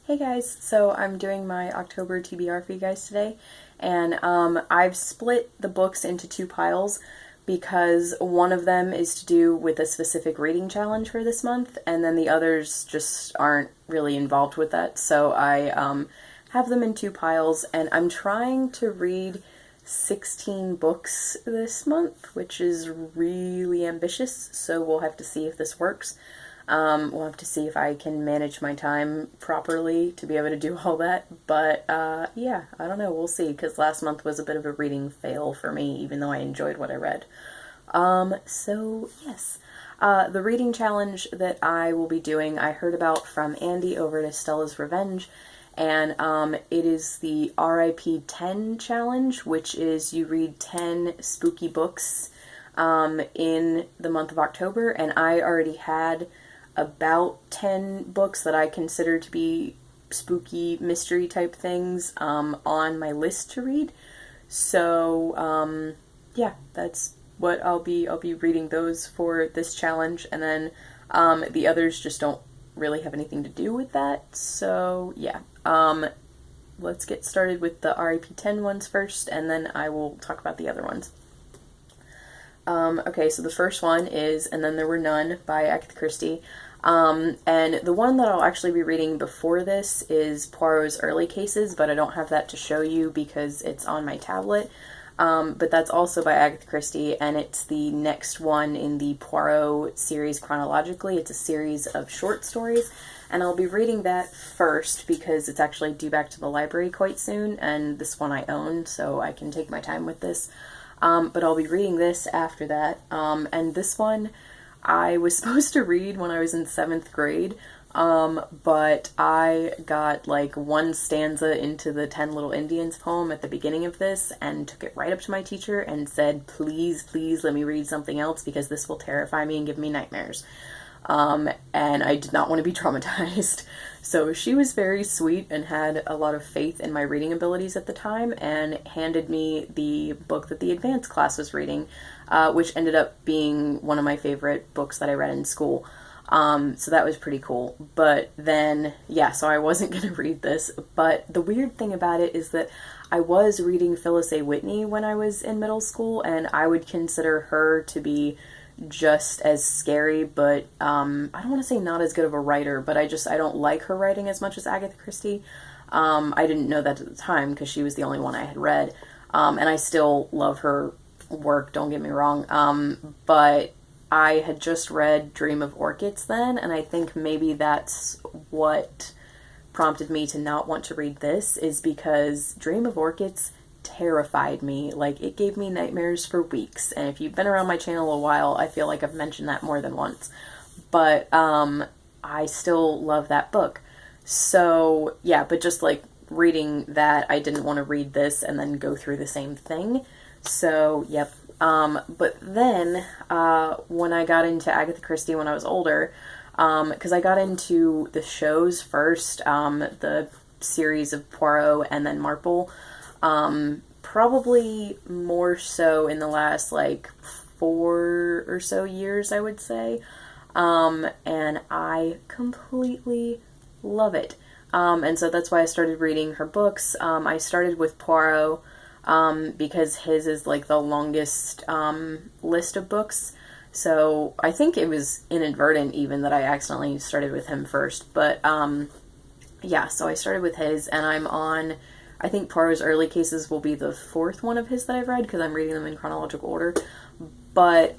Hey guys, so I'm doing my October TBR for you guys today, and I've split the books into two piles because one of them is to do with a specific reading challenge for this month, and then the others just aren't really involved with that, so I have them in two piles, and I'm trying to read 16 books this month, which is really ambitious, so we'll have to see if this works. We'll have to see if I can manage my time properly to be able to do all that, but yeah, I don't know, we'll see, because last month was a bit of a reading fail for me, even though I enjoyed what I read. So yes, the reading challenge that I will be doing, I heard about from Andi over at Estellasrevenge, and it is the RIP 10 challenge, which is you read 10 spooky books in the month of October, and I already had about 10 books that I consider to be spooky mystery type things on my list to read. So yeah, that's what I'll be reading those for this challenge, and then the others just don't really have anything to do with that. So yeah, let's get started with the RIP 10 ones first, and then I will talk about the other ones. Okay, so the first one is And Then There Were None by Agatha Christie. And the one that I'll actually be reading before this is Poirot's Early Cases, but I don't have that to show you because it's on my tablet. But that's also by Agatha Christie, and it's the next one in the Poirot series chronologically. It's a series of short stories, and I'll be reading that first because it's actually due back to the library quite soon, and this one I own, so I can take my time with this. But I'll be reading this after that, and this one I was supposed to read when I was in 7th grade, but I got like one stanza into the 10 Little Indians poem at the beginning of this and took it right up to my teacher and said, please, please let me read something else because this will terrify me and give me nightmares. And I did not want to be traumatized. So she was very sweet and had a lot of faith in my reading abilities at the time and handed me the book that the advanced class was reading, which ended up being one of my favorite books that I read in school. So that was pretty cool. But then, yeah, so I wasn't going to read this. But the weird thing about it is that I was reading Phyllis A. Whitney when I was in middle school, and I would consider her to be just as scary, but I don't want to say not as good of a writer, but I don't like her writing as much as Agatha Christie. I didn't know that at the time because she was the only one I had read, and I still love her work, don't get me wrong, but I had just read Dream of Orchids then, and I think maybe that's what prompted me to not want to read this, is because Dream of Orchids terrified me. Like, it gave me nightmares for weeks, and if you've been around my channel a while, I feel like I've mentioned that more than once, but I still love that book. So yeah, but just like reading that, I didn't want to read this and then go through the same thing. So yep. But then when I got into Agatha Christie when I was older, because I got into the shows first, the series of Poirot and then Marple, probably more so in the last like 4 or so years, I would say, and I completely love it, and so that's why I started reading her books. I started with Poirot, because his is like the longest, list of books, so I think it was inadvertent even that I accidentally started with him first, but, yeah, so I started with his, and I'm on, I think Poirot's Early Cases will be the 4th one of his that I've read, because I'm reading them in chronological order. But,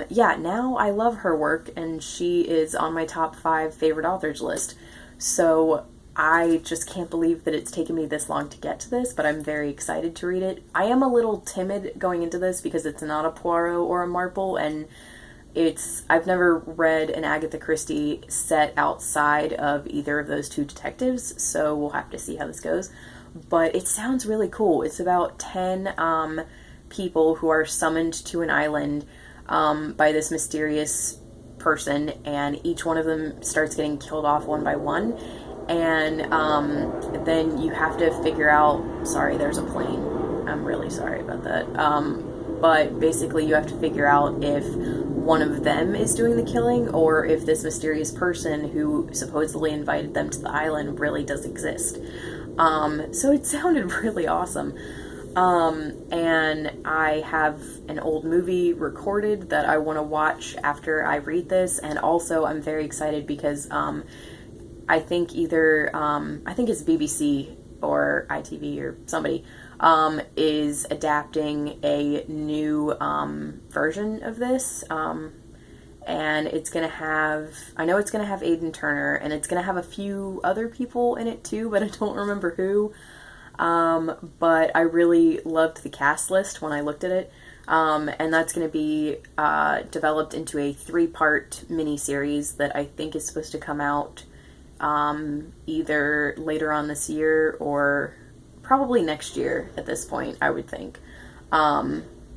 yeah, now I love her work, and she is on my top 5 favorite authors list. So I just can't believe that it's taken me this long to get to this, but I'm very excited to read it. I am a little timid going into this because it's not a Poirot or a Marple, and I've never read an Agatha Christie set outside of either of those two detectives, so we'll have to see how this goes. But it sounds really cool. It's about 10 people who are summoned to an island by this mysterious person, and each one of them starts getting killed off one by one, and then you have to figure out, sorry, there's a plane. I'm really sorry about that. But basically you have to figure out if one of them is doing the killing, or if this mysterious person who supposedly invited them to the island really does exist. So it sounded really awesome. And I have an old movie recorded that I want to watch after I read this, and also I'm very excited because I think I think it's BBC or ITV or somebody is adapting a new version of this, and it's gonna have, I know it's gonna have Aidan Turner, and it's gonna have a few other people in it too, but I don't remember who. But I really loved the cast list when I looked at it, and that's going to be developed into a 3-part miniseries that I think is supposed to come out either later on this year or probably next year at this point, I would think.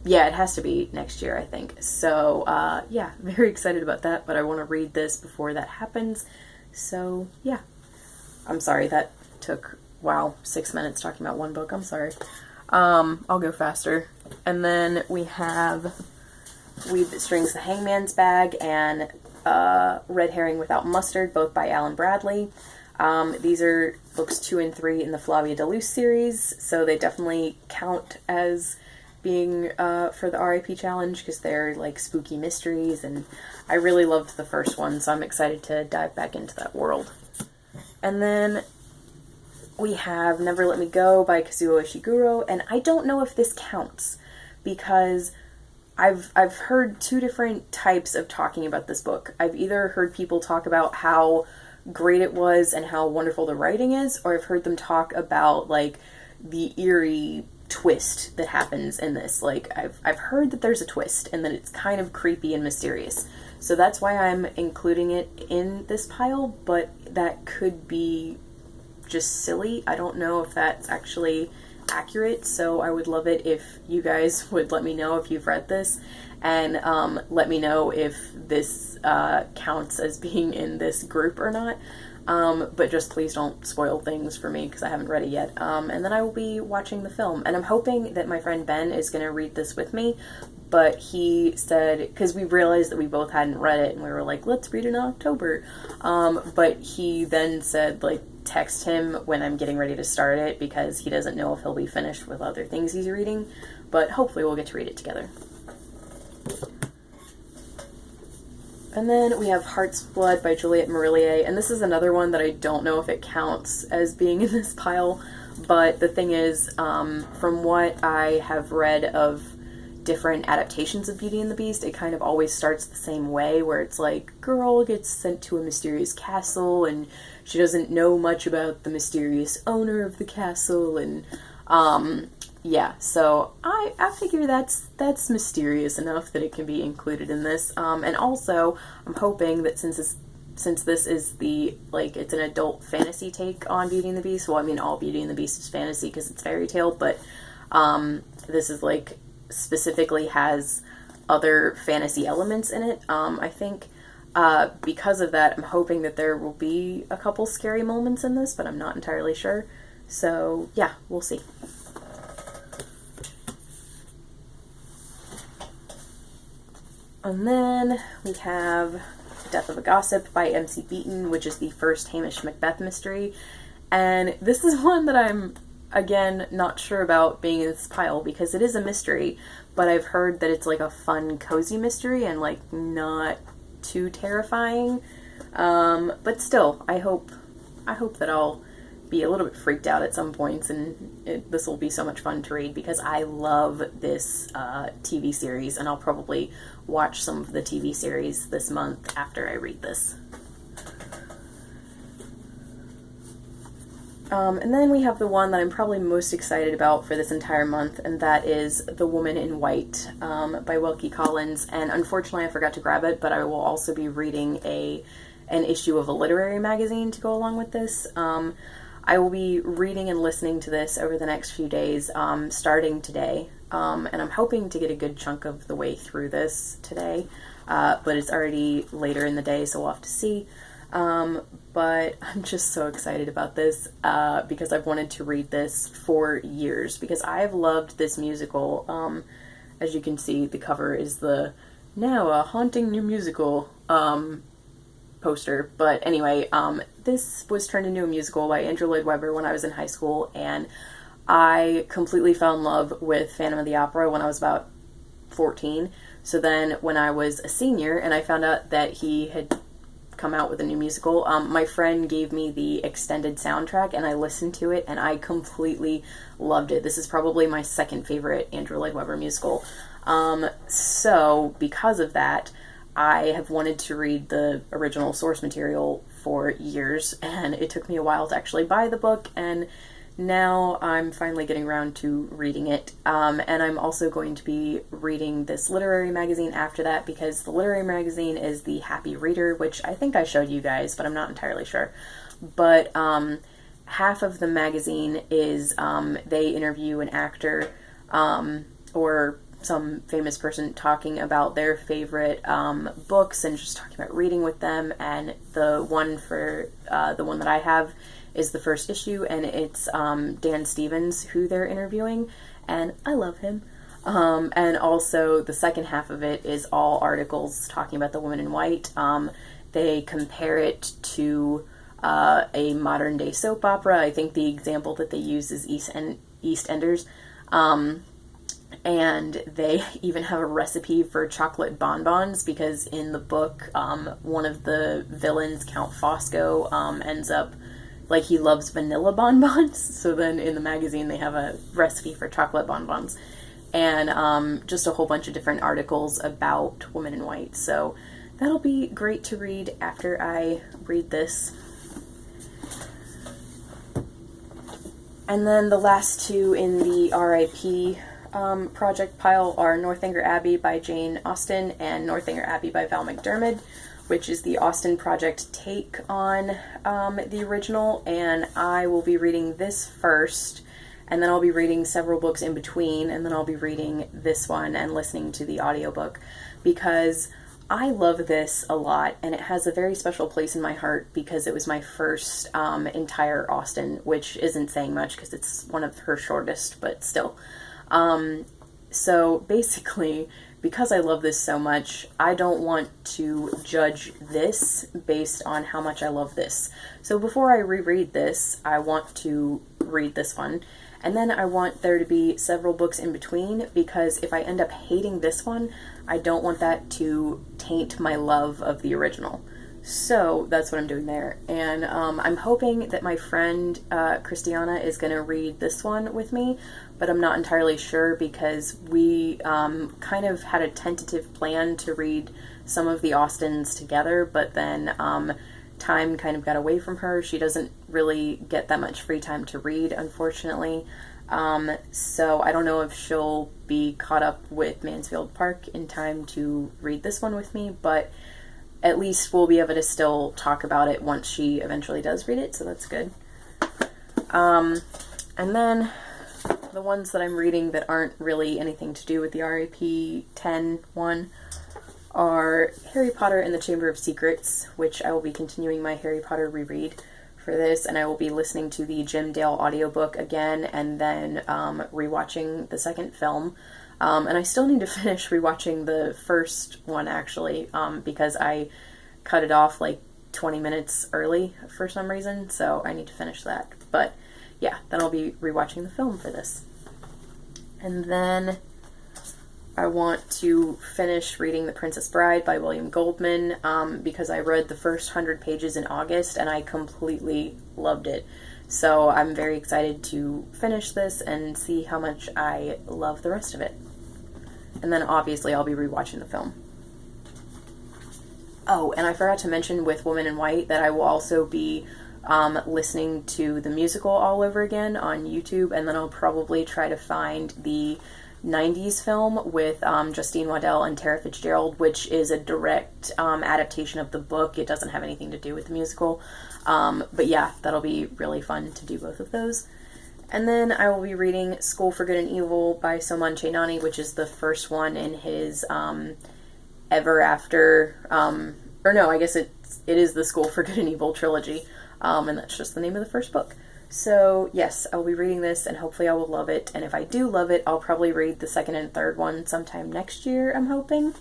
Yeah, it has to be next year, I think. So, yeah, very excited about that, but I want to read this before that happens. So, yeah. I'm sorry, that took, wow, 6 minutes talking about one book. I'm sorry. I'll go faster. And then we have Weed That Strings the Hangman's Bag and Red Herring Without Mustard, both by Alan Bradley. These are books 2 and 3 in the Flavia de Luce series, so they definitely count as being for the RIP challenge because they're like spooky mysteries, and I really loved the first one, so I'm excited to dive back into that world. And then we have Never Let Me Go by Kazuo Ishiguro, and I don't know if this counts because I've heard 2 different types of talking about this book. I've either heard people talk about how great it was and how wonderful the writing is, or I've heard them talk about like the eerie twist that happens in this. Like I've heard that there's a twist and that it's kind of creepy and mysterious. So that's why I'm including it in this pile, but that could be just silly. I don't know if that's actually accurate, so I would love it if you guys would let me know if you've read this, and let me know if this counts as being in this group or not. But just please don't spoil things for me because I haven't read it yet. And then I will be watching the film, and I'm hoping that my friend Ben is going to read this with me, but he said, because we realized that we both hadn't read it, and we were like, let's read it in October. But he then said, like, text him when I'm getting ready to start it because he doesn't know if he'll be finished with other things he's reading, but hopefully we'll get to read it together. And then we have Heart's Blood by Juliette Marillier, and this is another one that I don't know if it counts as being in this pile, but the thing is, from what I have read of different adaptations of Beauty and the Beast, it kind of always starts the same way, where it's like, girl gets sent to a mysterious castle, and she doesn't know much about the mysterious owner of the castle, and, yeah, so I figure that's mysterious enough that it can be included in this, and also, I'm hoping that since this is the, like, it's an adult fantasy take on Beauty and the Beast, well, I mean, all Beauty and the Beast is fantasy because it's fairy tale, but, this is, like, specifically has other fantasy elements in it, I think. Because of that, I'm hoping that there will be a couple scary moments in this, but I'm not entirely sure. So, yeah, we'll see. And then we have Death of a Gossip by M.C. Beaton, which is the first Hamish Macbeth mystery. And this is one that I'm, again, not sure about being in this pile because it is a mystery, but I've heard that it's like a fun, cozy mystery and like not too terrifying. But still, I hope that I'll be a little bit freaked out at some points, and this will be so much fun to read because I love this TV series, and I'll probably watch some of the TV series this month after I read this. And then we have the one that I'm probably most excited about for this entire month, and that is The Woman in White by Wilkie Collins. And unfortunately I forgot to grab it, but I will also be reading an issue of a literary magazine to go along with this. I will be reading and listening to this over the next few days, starting today, and I'm hoping to get a good chunk of the way through this today, but it's already later in the day, so we'll have to see. But I'm just so excited about this, because I've wanted to read this for years, because I've loved this musical. As you can see, the cover is the now a haunting new musical poster. But anyway, this was turned into a musical by Andrew Lloyd Webber when I was in high school, and I completely fell in love with Phantom of the Opera when I was about 14. So then when I was a senior and I found out that he had come out with a new musical, my friend gave me the extended soundtrack and I listened to it and I completely loved it. This is probably my second favorite Andrew Lloyd Webber musical. So because of that, I have wanted to read the original source material for years, and it took me a while to actually buy the book, and now I'm finally getting around to reading it. And I'm also going to be reading this literary magazine after that, because the literary magazine is the Happy Reader, which I think I showed you guys, but I'm not entirely sure. But half of the magazine is they interview an actor or some famous person talking about their favorite books and just talking about reading with them. And the one that I have is the first issue, and it's Dan Stevens who they're interviewing, and I love him. And also the second half of it is all articles talking about The Woman in White. They compare it to a modern day soap opera. I think the example that they use is EastEnders. And they even have a recipe for chocolate bonbons, because in the book, one of the villains, Count Fosco, ends up, like, he loves vanilla bonbons. So then in the magazine they have a recipe for chocolate bonbons. And just a whole bunch of different articles about Woman in White. So that'll be great to read after I read this. And then the last two in the RIP project pile are Northanger Abbey by Jane Austen and Northanger Abbey by Val McDermid, which is the Austen Project take on the original, and I will be reading this first, and then I'll be reading several books in between, and then I'll be reading this one and listening to the audiobook, because I love this a lot, and it has a very special place in my heart because it was my first entire Austen, which isn't saying much because it's one of her shortest, but still. So basically, because I love this so much, I don't want to judge this based on how much I love this. So before I reread this, I want to read this one, and then I want there to be several books in between, because if I end up hating this one, I don't want that to taint my love of the original. So that's what I'm doing there. And I'm hoping that my friend Christiana is going to read this one with me, but I'm not entirely sure, because we kind of had a tentative plan to read some of the Austens together, but then time kind of got away from her. She doesn't really get that much free time to read, unfortunately. So I don't know if she'll be caught up with Mansfield Park in time to read this one with me, but at least we'll be able to still talk about it once she eventually does read it, so that's good. And then the ones that I'm reading that aren't really anything to do with the RAP 10 one are Harry Potter and the Chamber of Secrets, which I will be continuing my Harry Potter reread for this, and I will be listening to the Jim Dale audiobook again, and then rewatching the second film. And I still need to finish rewatching the first one, actually, because I cut it off like 20 minutes early for some reason, so I need to finish that. But yeah, then I'll be rewatching the film for this. And then I want to finish reading The Princess Bride by William Goldman, because I read the first 100 pages in August and I completely loved it. So I'm very excited to finish this and see how much I love the rest of it. And then obviously I'll be rewatching the film. Oh, and I forgot to mention with Woman in White that I will also be listening to the musical all over again on YouTube, and then I'll probably try to find the 90s film with Justine Waddell and Tara Fitzgerald, which is a direct adaptation of the book. It doesn't have anything to do with the musical. But yeah, that'll be really fun to do both of those. And then I will be reading School for Good and Evil by Soman Chainani, which is the first one in his Ever After, or no, I guess it is the School for Good and Evil trilogy, and that's just the name of the first book. So yes, I'll be reading this, and hopefully I will love it, and if I do love it, I'll probably read the second and third one sometime next year, I'm hoping.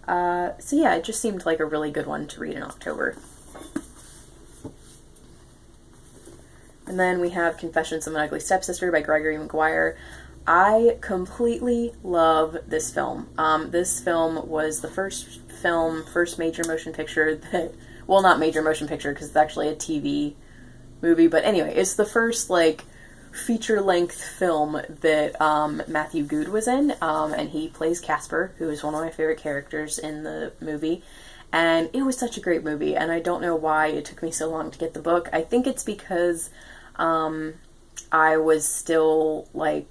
So yeah, it just seemed like a really good one to read in October. And then we have Confessions of an Ugly Stepsister by Gregory Maguire. I completely love this film. This film was the first major motion picture that, well, not major motion picture because it's actually a TV movie, but anyway, it's the first, like, feature-length film that Matthew Goode was in, and he plays Casper, who is one of my favorite characters in the movie, and it was such a great movie, and I don't know why it took me so long to get the book. I think it's because I was still, like,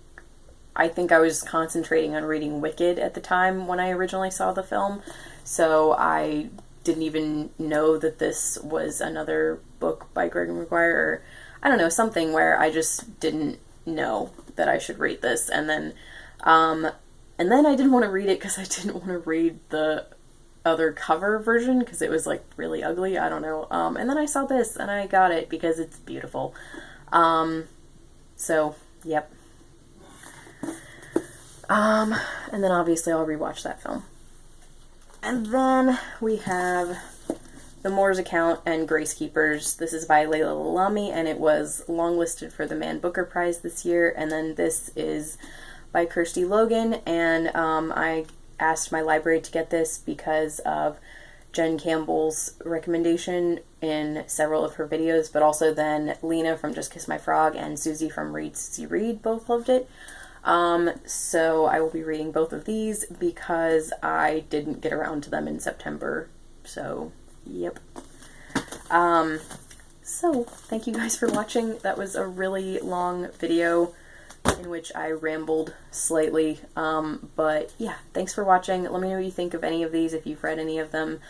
I think I was concentrating on reading Wicked at the time when I originally saw the film, so I didn't even know that this was another book by Gregory Maguire, or I don't know, something where I just didn't know that I should read this, and then I didn't want to read it because I didn't want to read the other cover version because it was, like, really ugly, I don't know, and then I saw this, and I got it because it's beautiful, so, yep. And then obviously I'll rewatch that film. And then we have The Moore's Account and Gracekeepers. This is by Layla Lalami, and it was longlisted for the Man Booker Prize this year. And then this is by Kirsty Logan, and I asked my library to get this because of Jen Campbell's recommendation in several of her videos, but also then Leena from JustKissMyFrog and Susie from ReadSusieRead both loved it. So I will be reading both of these because I didn't get around to them in September. So, yep. So thank you guys for watching. That was a really long video in which I rambled slightly. But yeah, thanks for watching. Let me know what you think of any of these, if you've read any of them,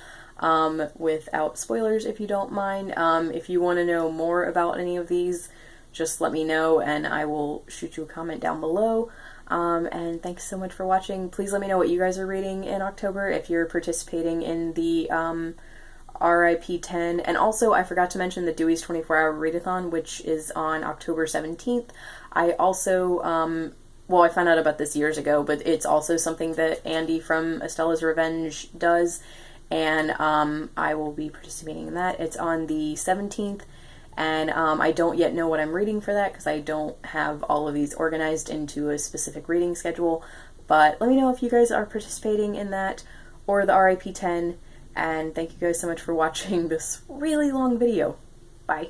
without spoilers, if you don't mind. If you want to know more about any of these, just let me know and I will shoot you a comment down below. And thanks so much for watching. Please let me know what you guys are reading in October, if you're participating in the RIP 10. And also, I forgot to mention the Dewey's 24-hour readathon, which is on October 17th. I also, well, I found out about this years ago, but it's also something that Andi from Estellasrevenge does, and I will be participating in that. It's on the 17th. And I don't yet know what I'm reading for that because I don't have all of these organized into a specific reading schedule. But let me know if you guys are participating in that or the RIP 10. And thank you guys so much for watching this really long video. Bye.